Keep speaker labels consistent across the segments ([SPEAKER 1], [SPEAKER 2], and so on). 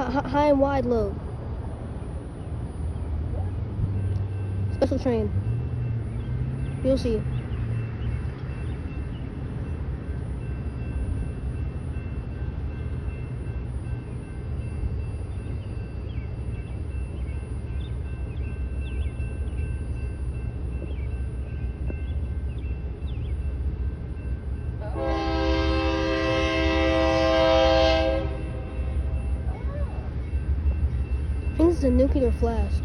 [SPEAKER 1] High and wide load. Special train. You'll see. I think this is a nuclear flask.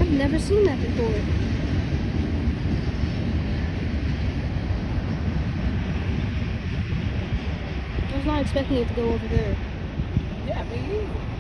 [SPEAKER 1] I've never seen that before. I was not expecting it to go over there.
[SPEAKER 2] Yeah, me either.